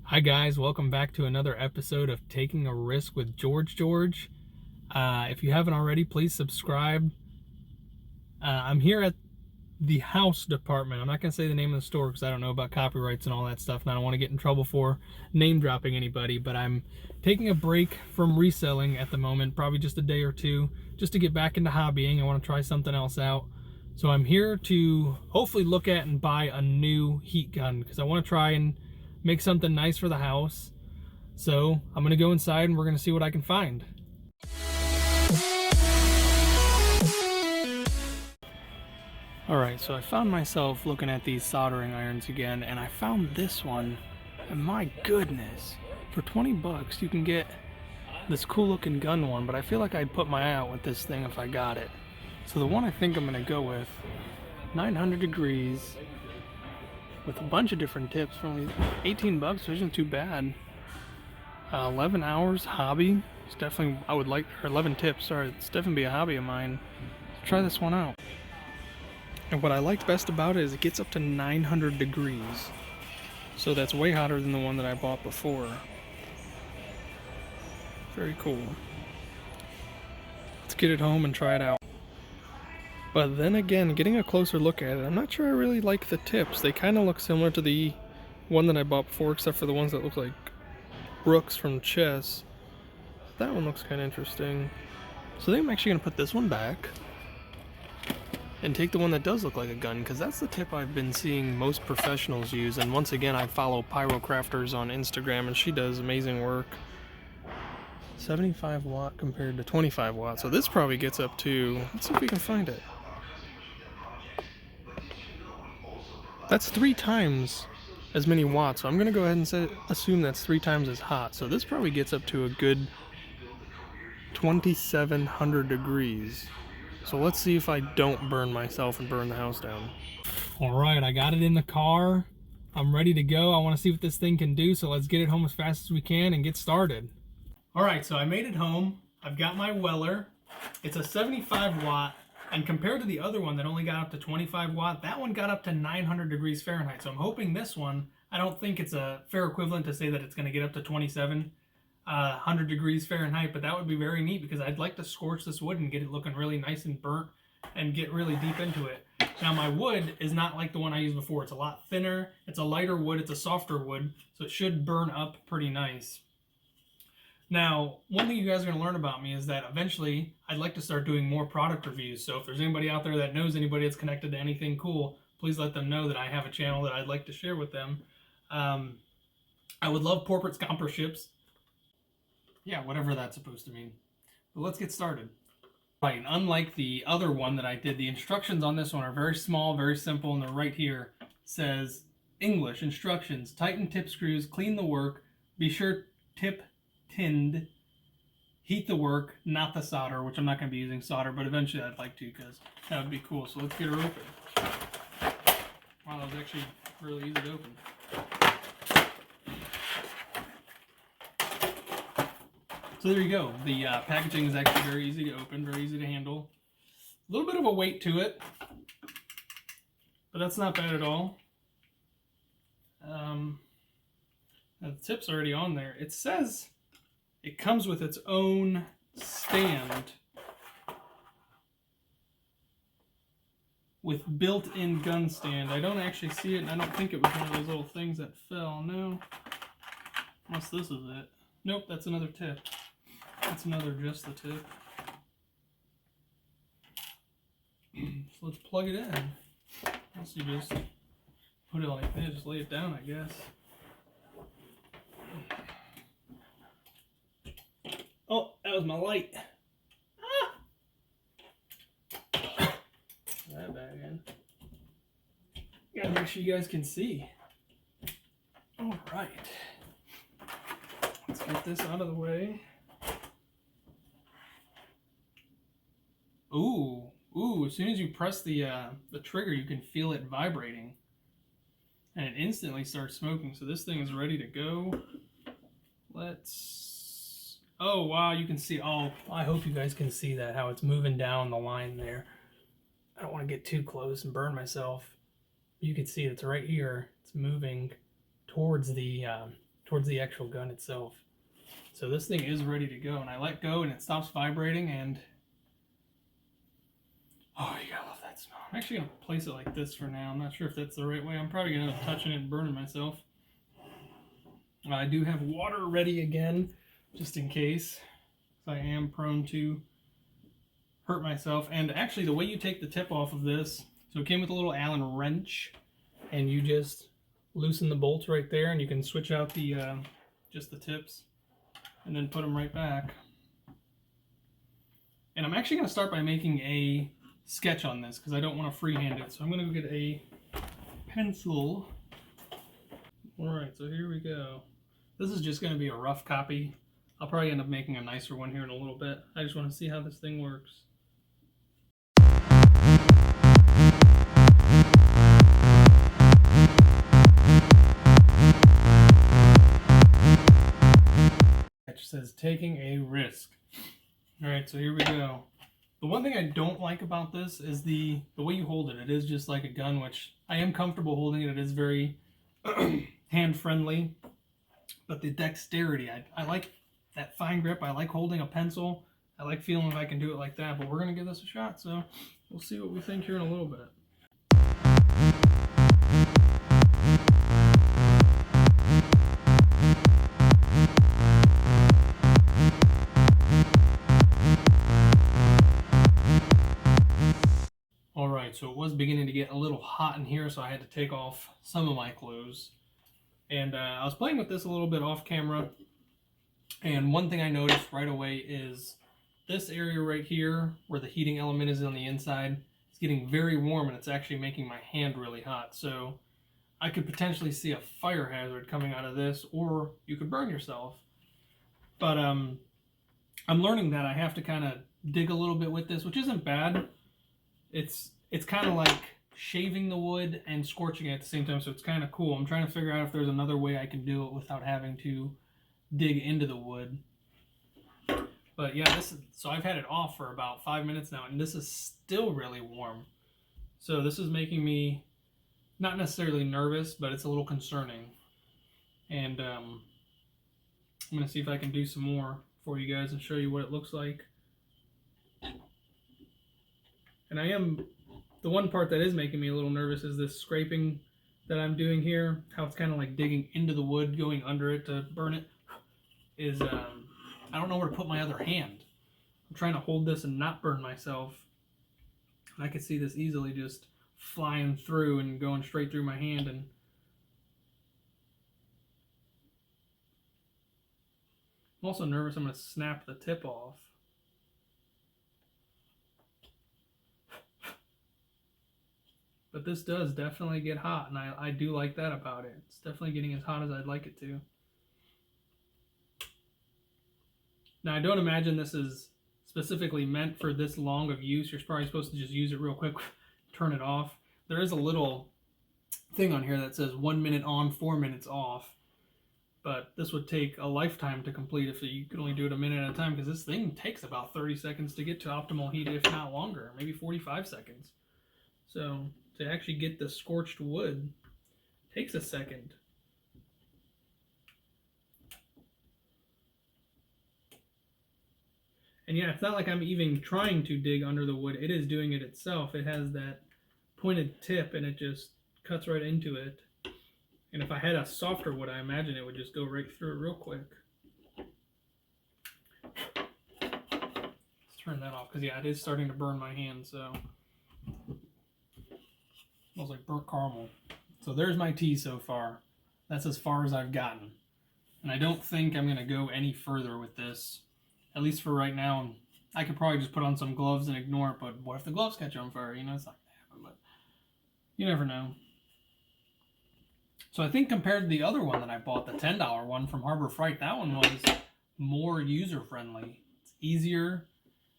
Hi guys, welcome back to another episode of Taking a Risk with George. If you haven't already, please subscribe. I'm here at the house department. I'm not going to say the name of the store because I don't know about copyrights and all that stuff, and I don't want to get in trouble for name dropping anybody, but I'm taking a break from reselling at the moment, probably just a day or two, just to get back into hobbying. I want to try something else out. So I'm here to hopefully look at and buy a new heat gun because I want to try and make something nice for the house. So I'm gonna go inside and we're gonna see what I can find. Alright, so I found myself looking at these soldering irons again, and I found this one, and my goodness, for 20 bucks you can get this cool looking gun one, but I feel like I'd put my eye out with this thing if I got it. So the one I think I'm gonna go with, 900 degrees, with a bunch of different tips for only 18 bucks, which isn't too bad. 11 hours hobby. It's definitely, I would like, or 11 tips, sorry, it's definitely be a hobby of mine. So try this one out. And what I liked best about it is it gets up to 900 degrees. So that's way hotter than the one that I bought before. Very cool. Let's get it home and try it out. But then again, getting a closer look at it, I'm not sure I really like the tips. They kind of look similar to the one that I bought before, except for the ones that look like Brooks from Chess. That one looks kind of interesting. So I think I'm actually going to put this one back and take the one that does look like a gun, because that's the tip I've been seeing most professionals use. And once again, I follow Pyrocrafters on Instagram, and she does amazing work. 75 watt compared to 25 watt. So this probably gets up to, let's see if we can find it. That's 3 times as many watts. So I'm going to go ahead and assume that's 3 times as hot. So this probably gets up to a good 2,700 degrees. So let's see if I don't burn myself and burn the house down. All right, I got it in the car. I'm ready to go. I want to see what this thing can do. So let's get it home as fast as we can and get started. All right, so I made it home. I've got my Weller. It's a 75 watt. And compared to the other one that only got up to 25 watt, that one got up to 900 degrees Fahrenheit. So I'm hoping this one, I don't think it's a fair equivalent to say that it's going to get up to 2,700 degrees Fahrenheit, but that would be very neat because I'd like to scorch this wood and get it looking really nice and burnt and get really deep into it. Now my wood is not like the one I used before. It's a lot thinner, it's a lighter wood, it's a softer wood, so it should burn up pretty nice. Now, one thing you guys are going to learn about me is that eventually I'd like to start doing more product reviews. So if there's anybody out there that knows anybody that's connected to anything cool, please let them know that I have a channel that I'd like to share with them. I would love corporate sponsorships. Yeah, whatever that's supposed to mean. But let's get started. Right, unlike the other one that I did, the instructions on this one are very small, very simple, and they're right here. It says, English, instructions, tighten tip screws, clean the work, be sure tip tinned, heat the work, not the solder, which I'm not going to be using solder, but eventually I'd like to because that would be cool. So let's get her open. Wow, that was actually really easy to open. So there you go. The packaging is actually very easy to open, very easy to handle. A little bit of a weight to it, but that's not bad at all. The tip's already on there. It says it comes with its own stand with built-in gun stand. I don't actually see it, and I don't think it was one of those little things that fell. No. Unless this is it. Nope, that's another tip. That's another just the tip. So let's plug it in. Let's just put it like this, just lay it down, I guess. Oh, that was my light. Ah! That back in. Gotta make sure you guys can see. All right. Let's get this out of the way. Ooh, as soon as you press the trigger, you can feel it vibrating. And it instantly starts smoking, so this thing is ready to go. Oh, wow, you can see, oh, I hope you guys can see that, how it's moving down the line there. I don't want to get too close and burn myself. You can see it's right here. It's moving towards the towards the actual gun itself. So this thing is ready to go, and I let go and it stops vibrating, and oh, you gotta love that smell. I'm actually gonna place it like this for now. I'm not sure if that's the right way. I'm probably gonna end up touching it and burning myself. I do have water ready again, just in case. I am prone to hurt myself. And actually, the way you take the tip off of this, so it came with a little Allen wrench, and you just loosen the bolts right there, and you can switch out the just the tips, and then put them right back. And I'm actually going to start by making a sketch on this because I don't want to freehand it. So I'm going to go get a pencil. Alright, so here we go. This is just going to be a rough copy. I'll probably end up making a nicer one here in a little bit. I just want to see how this thing works. It says taking a risk. Alright, so here we go. The one thing I don't like about this is the way you hold it. It is just like a gun, which I am comfortable holding it. It is very hand-friendly. But the dexterity, I like that fine grip. I like holding a pencil. I like feeling if I can do it like that. But we're going to give this a shot, so we'll see what we think here in a little bit. Alright, so it was beginning to get a little hot in here, so I had to take off some of my clothes. And I was playing with this a little bit off camera, and one thing I noticed right away is this area right here, where the heating element is on the inside, it's getting very warm, and it's actually making my hand really hot. So I could potentially see a fire hazard coming out of this, or you could burn yourself. But I'm learning that I have to kind of dig a little bit with this, which isn't bad. It's kind of like shaving the wood and scorching it at the same time, so it's kind of cool. I'm trying to figure out if there's another way I can do it without having to dig into the wood. But yeah, so I've had it off for about 5 minutes now, and this is still really warm. So this is making me not necessarily nervous, but it's a little concerning. And I'm going to see if I can do some more for you guys and show you what it looks like. And the one part that is making me a little nervous is this scraping that I'm doing here, how it's kind of like digging into the wood, going under it to burn it, is, I don't know where to put my other hand. I'm trying to hold this and not burn myself. And I could see this easily just flying through and going straight through my hand. And I'm also nervous I'm going to snap the tip off. But this does definitely get hot, and I do like that about it. It's definitely getting as hot as I'd like it to. Now, I don't imagine this is specifically meant for this long of use. You're probably supposed to just use it real quick, turn it off. There is a little thing on here that says 1 minute on, 4 minutes off. But this would take a lifetime to complete if you could only do it a minute at a time, because this thing takes about 30 seconds to get to optimal heat, if not longer, maybe 45 seconds. So to actually get the scorched wood takes a second. And yeah, it's not like I'm even trying to dig under the wood. It is doing it itself. It has that pointed tip, and it just cuts right into it. And if I had a softer wood, I imagine it would just go right through it real quick. Let's turn that off, because yeah, it is starting to burn my hand, so smells like burnt caramel. So there's my tea so far. That's as far as I've gotten. And I don't think I'm going to go any further with this, at least for right now. I could probably just put on some gloves and ignore it, but what if the gloves catch on fire? You know, it's not going to happen, but you never know. So I think compared to the other one that I bought, the $10 one from Harbor Freight, that one was more user-friendly. It's easier.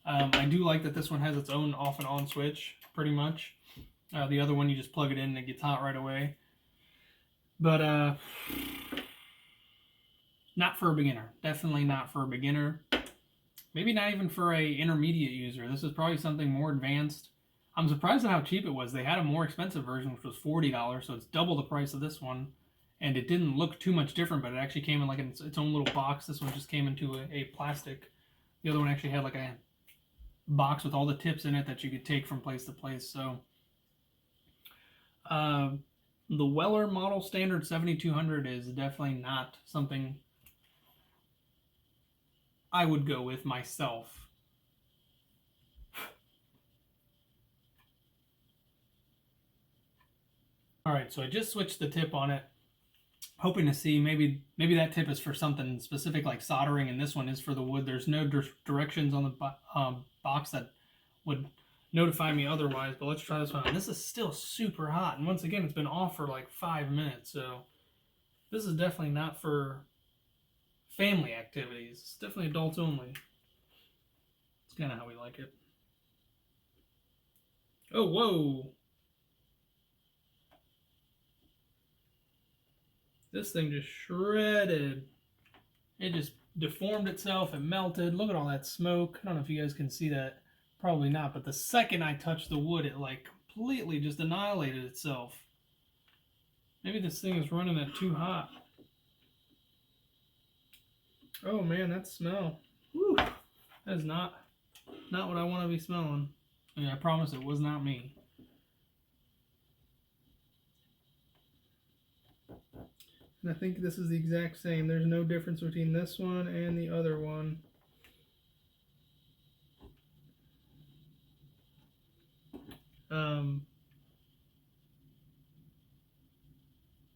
I do like that this one has its own off and on switch, pretty much. The other one, you just plug it in and it gets hot right away. But not for a beginner. Definitely not for a beginner. Maybe not even for a intermediate user. This is probably something more advanced. I'm surprised at how cheap it was. They had a more expensive version, which was $40, so it's double the price of this one. and it didn't look too much different, but it actually came in like its own little box. This one just came into a plastic. The other one actually had like a box with all the tips in it that you could take from place to place. So the Weller Model Standard 7200 is definitely not something I would go with myself. Alright, so I just switched the tip on it, hoping to see maybe that tip is for something specific like soldering, and this one is for the wood. There's no directions on the box that would notify me otherwise, but let's try this one. And this is still super hot, and once again, it's been off for like 5 minutes, so this is definitely not for family activities. It's definitely adults only. It's kind of how we like it. Oh, whoa! This thing just shredded. It just deformed itself. It melted. Look at all that smoke. I don't know if you guys can see that. Probably not. But the second I touched the wood, it like completely just annihilated itself. Maybe this thing is running it too hot. Oh man, that smell. Whew. That is not what I want to be smelling. I mean, I promise it was not me. And I think this is the exact same. There's no difference between this one and the other one.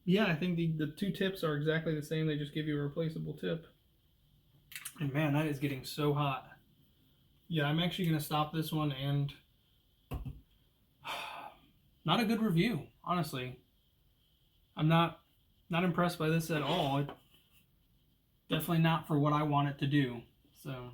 Yeah, I think the two tips are exactly the same. They just give you a replaceable tip. And man, that is getting so hot. Yeah, I'm actually going to stop this one, and not a good review, honestly. I'm not impressed by this at all. Definitely not for what I want it to do. So